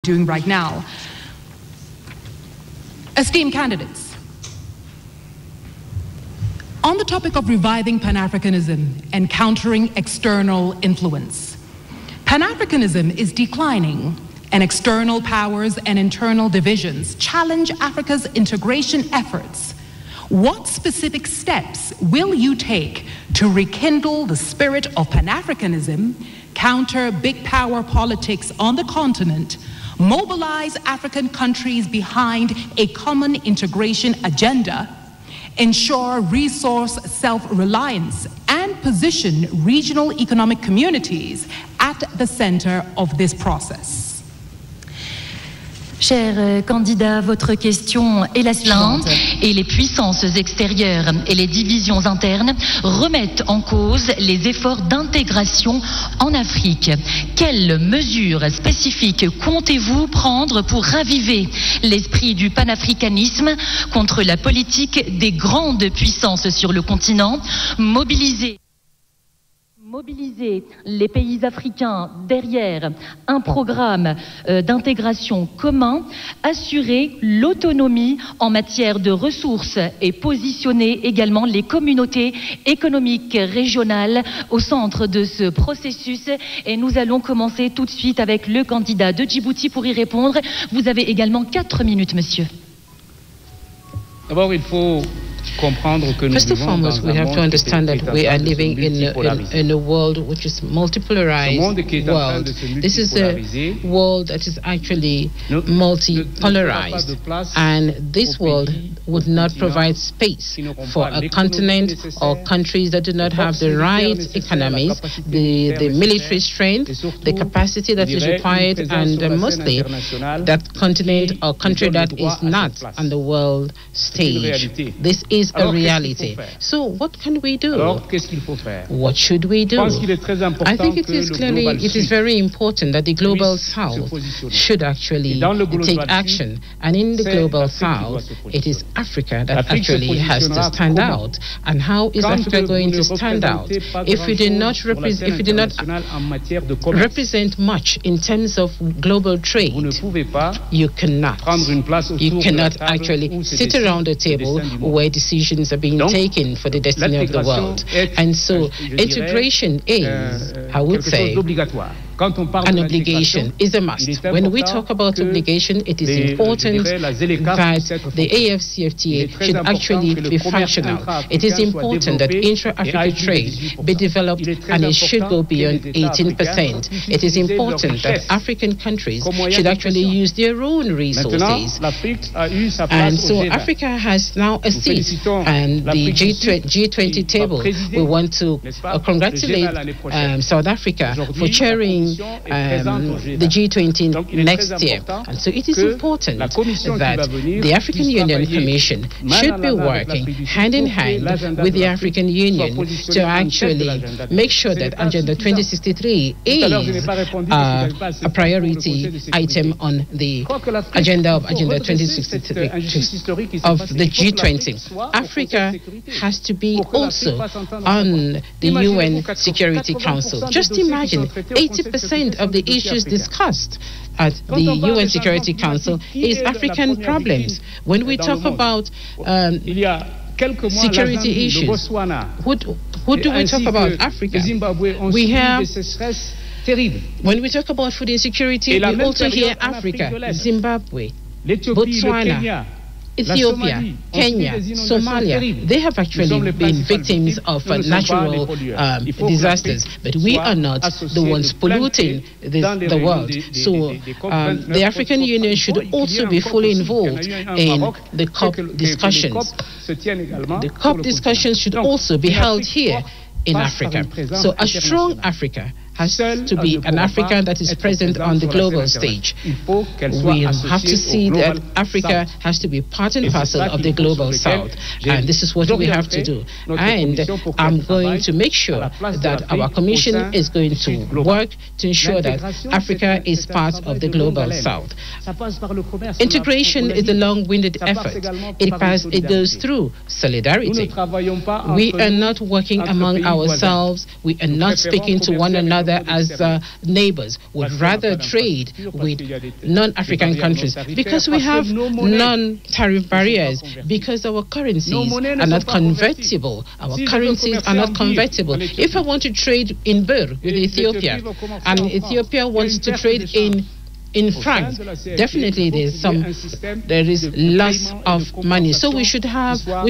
doing right now. Esteemed candidates, on the topic of reviving Pan-Africanism and countering external influence, Pan-Africanism is declining, and external powers and internal divisions challenge Africa's integration efforts. What specific steps will you take to rekindle the spirit of Pan-Africanism, counter big power politics on the continent, mobilize African countries behind a common integration agenda, ensure resource self-reliance, and position regional economic communities at the center of this process? Cher candidat, votre question est la suivante. Et les puissances extérieures et les divisions internes remettent en cause les efforts d'intégration en Afrique. Quelles mesures spécifiques comptez-vous prendre pour raviver l'esprit du panafricanisme contre la politique des grandes puissances sur le continent, mobiliser les pays africains derrière un programme d'intégration commun, assurer l'autonomie en matière de ressources et positionner également les communautés économiques régionales au centre de ce processus. Et nous allons commencer tout de suite avec le candidat de Djibouti pour y répondre. Vous avez également 4 minutes, monsieur. D'abord, il faut comprendre que First and foremost, we have to understand that we are living in a world which is multipolarized world. This is a world that is actually multipolarized, and this world would not provide space for a continent or countries that do not have the right economies, the military strength, the capacity that is required, and mostly that continent or country that is not on the world stage. This is a reality. So what can we do? What should we do? I think it is very important that the Global South should actually take action. And in the Global South, it is Africa that actually has to stand out. And how is Africa going to stand out? If we do not represent much in terms of global trade, you cannot actually sit around a table where decisions are being taken for the destiny of the world. And so integration is, I would say, an obligation, is a must. When we talk about obligation, it is important that the AFCFTA should actually be functional. It is important that intra-Africa trade be developed, and it should go beyond 18%. It is important that African countries should actually use their own resources. And so Africa has now a seat and the G20 table. We want to congratulate South Africa for chairing the G20 next year. And so it is important that the African Union Commission should be working hand in hand with the African Union to actually make sure that Agenda 2063 is a priority item on the agenda of Agenda 2063 of the G20. Africa has to be also on the UN Security Council. Just imagine 80% of the issues discussed at the UN Security Council is African problems. When we talk about security issues, who do we talk about? Africa. We have, when we talk about food insecurity, we also hear Africa, Zimbabwe, Botswana, Ethiopia, Kenya, Somalia. They have actually been victims of natural disasters, but we are not the ones polluting the world. So the African Union should also be fully involved in the COP discussions. The COP discussions should also be held here in Africa. So a strong Africa has to be an Africa that is present on the global stage. We have to see that Africa has to be part and parcel of the global South, and this is what we have to do. And I'm going to make sure that our commission is going to work to ensure that Africa is part of the global South. Integration is a long-winded effort. It goes through solidarity. We are not working among ourselves. We are not speaking to one another rather as neighbors, would rather trade with non-African countries because we have non-tariff barriers, because our currencies are not convertible. Our currencies are not convertible. If I want to trade in birr with Ethiopia, and Ethiopia wants to trade in France, definitely there is loss of money. So we should have a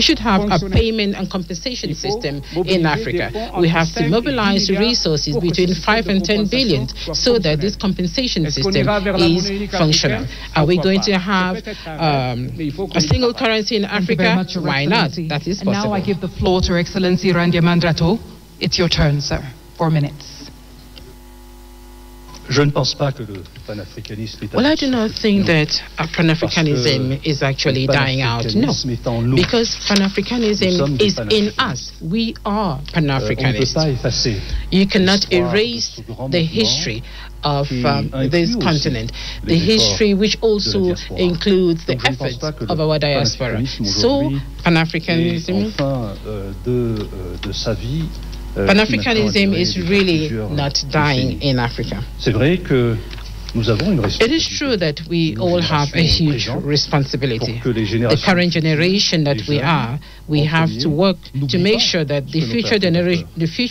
payment and compensation system in Africa. We have to mobilize resources between 5 and 10 billion so that this compensation system is functional. Are we going to have a single currency in Africa? Why not? That is possible. Now I give the floor to Excellency Randia Mandrato. It's your turn, sir. 4 minutes. Well, I do not think that Pan-Africanism is actually dying out. No, because Pan-Africanism is in us. We are Pan-Africanists. You cannot erase the history of this continent, the history which also includes the efforts of our diaspora. So, Pan-Africanism is really not dying in Africa. It is true that we all have a huge responsibility. The current generation that we have to work to make sure that the future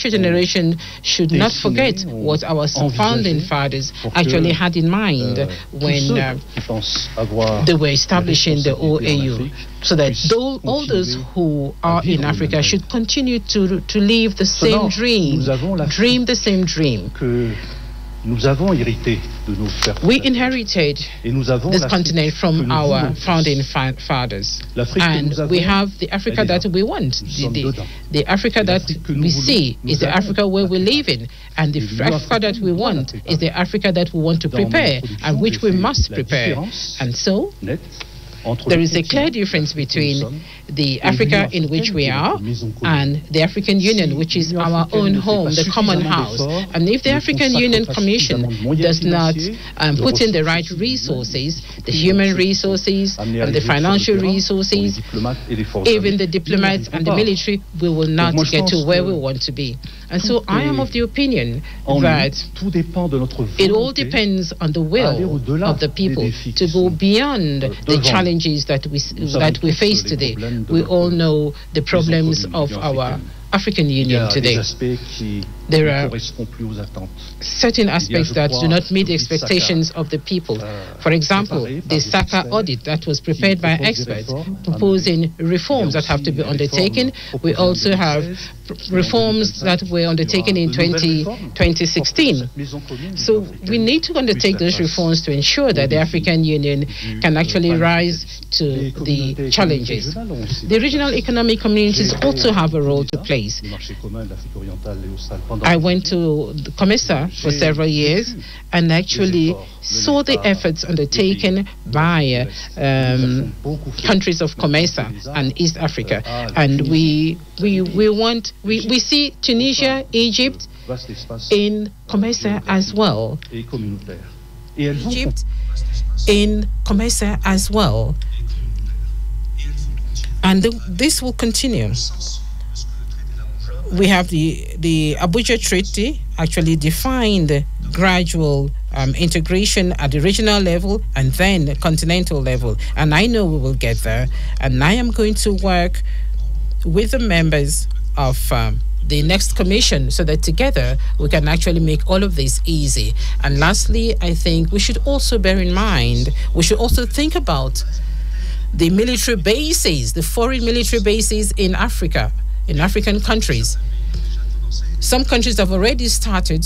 generation should not forget what our founding fathers actually had in mind when they were establishing the OAU, so that all those who are in Africa should continue to live the same dream the same dream. We inherited this continent from our founding fathers, and we have the Africa that we want. The Africa that we see is the Africa where we live in, and the Africa that we want is the Africa that we want to prepare, and which we must prepare. And so there is a clear difference between the Africa in which we are and the African Union, which is our own home, the common house. And if the African Union Commission does not put in the right resources, the human resources and the financial resources, even the diplomats and the military, we will not get to where we want to be. And so I am of the opinion that it all depends on the will of the people to go beyond the challenges that we face today. We all know the problems of our African Union today. There are certain aspects that do not meet the expectations of the people. For example, the SACA audit that was prepared by experts proposing reforms that have to be undertaken. We also have reforms that were undertaken in 2016. So we need to undertake those reforms to ensure that the African Union can actually rise to the challenges. The regional economic communities also have a role to play. I went to COMESA for several years and actually saw the efforts undertaken by countries of COMESA and East Africa. And we see Tunisia, Egypt in COMESA as well. Egypt in COMESA as well. And this will continue. We have the Abuja Treaty actually defined gradual integration at the regional level and then the continental level. And I know we will get there. And I am going to work with the members of the next commission so that together we can actually make all of this easy. And lastly, I think we should also bear in mind, we should also think about the military bases, the foreign military bases in Africa, in African countries. Some countries have already started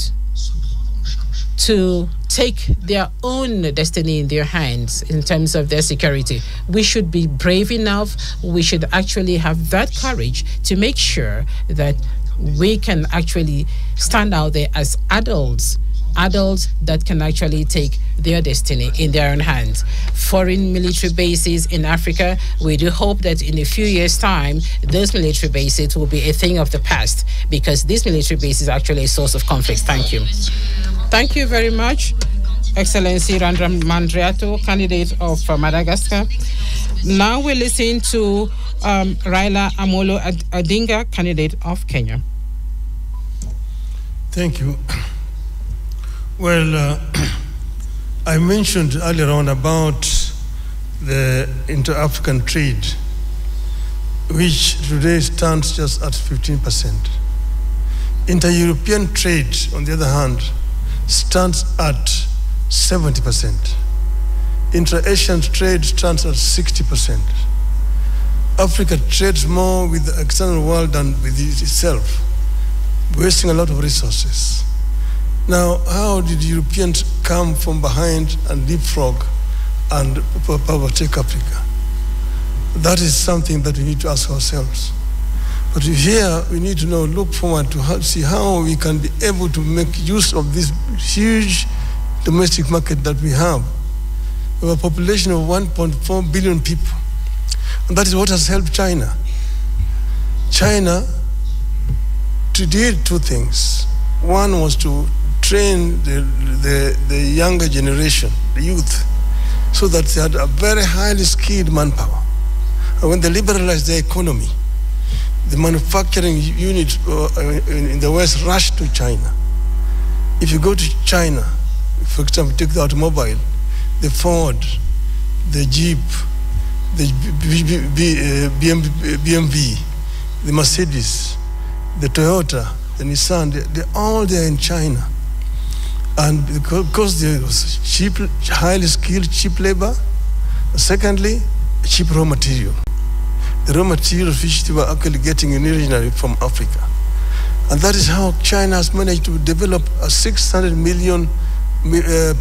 to take their own destiny in their hands in terms of their security. We should be brave enough. We should actually have that courage to make sure that we can actually stand out there as adults that can actually take their destiny in their own hands. Foreign military bases in Africa, we do hope that in a few years' time, those military bases will be a thing of the past, because these military bases are actually a source of conflict. Thank you. Thank you very much, Excellency Randia Mandrato, candidate of Madagascar. Now we listen to Raila Amolo Odinga, candidate of Kenya. Thank you. Well, I mentioned earlier on about the inter-African trade, which today stands just at 15%. Inter-European trade, on the other hand, stands at 70%. Inter-Asian trade stands at 60%. Africa trades more with the external world than with itself, wasting a lot of resources. Now, how did Europeans come from behind and leapfrog and overtake Africa? That is something that we need to ask ourselves. But here, we need to now look forward to see how we can be able to make use of this huge domestic market that we have. We have a population of 1.4 billion people. And that is what has helped China. China did two things. One was to train the younger generation, the youth, so that they had a very highly skilled manpower. And when they liberalized their economy, the manufacturing unit in the West rushed to China. If you go to China, for example, take the automobile, the Ford, the Jeep, the BMW, the Mercedes, the Toyota, the Nissan, they're all there in China. And because there was cheap, highly skilled, cheap labor, secondly, cheap raw material. The raw materials which they were actually getting originally from Africa. And that is how China has managed to develop a 600 million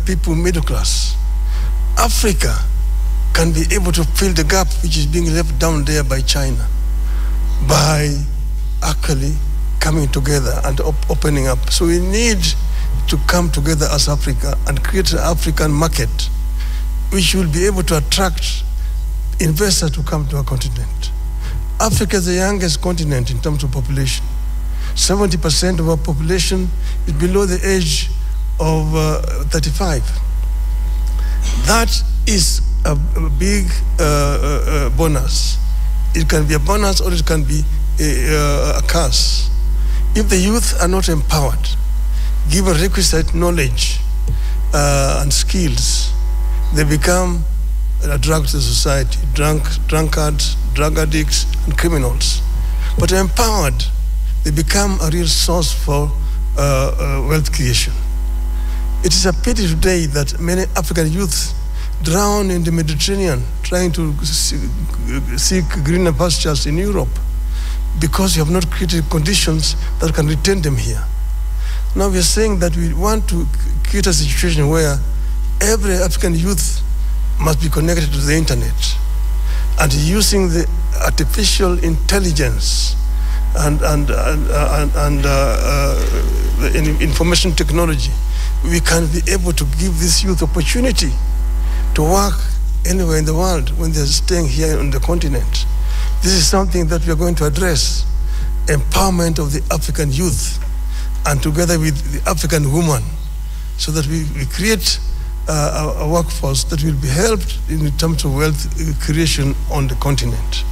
people middle class. Africa can be able to fill the gap which is being left down there by China by actually coming together and opening up. So we need to come together as Africa and create an African market which will be able to attract investors to come to our continent. Africa is the youngest continent in terms of population. 70% of our population is below the age of 35. That is a big bonus. It can be a bonus or it can be a curse. If the youth are not empowered, given requisite knowledge and skills, they become a drug to society, drunkards, drug addicts, and criminals. But empowered, they become a real source for wealth creation. It is a pity today that many African youths drown in the Mediterranean trying to seek greener pastures in Europe because you have not created conditions that can retain them here. Now we are saying that we want to create a situation where every African youth must be connected to the internet and using the artificial intelligence and information technology, we can be able to give this youth opportunity to work anywhere in the world when they're staying here on the continent. This is something that we are going to address, empowerment of the African youth and together with the African woman, so that we create a workforce that will be helped in terms of wealth creation on the continent.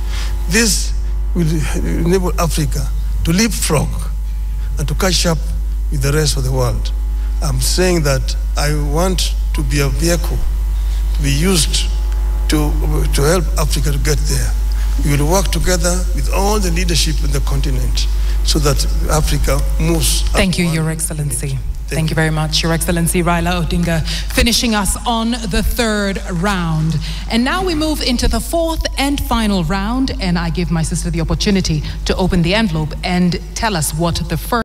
This will enable Africa to leapfrog and to catch up with the rest of the world. I'm saying that I want to be a vehicle to be used to help Africa to get there. We will work together with all the leadership in the continent so that Africa moves. Thank you, Your Excellency. Thank you very much, Your Excellency Raila Odinga, finishing us on the third round. And now we move into the fourth and final round, and I give my sister the opportunity to open the envelope and tell us what the first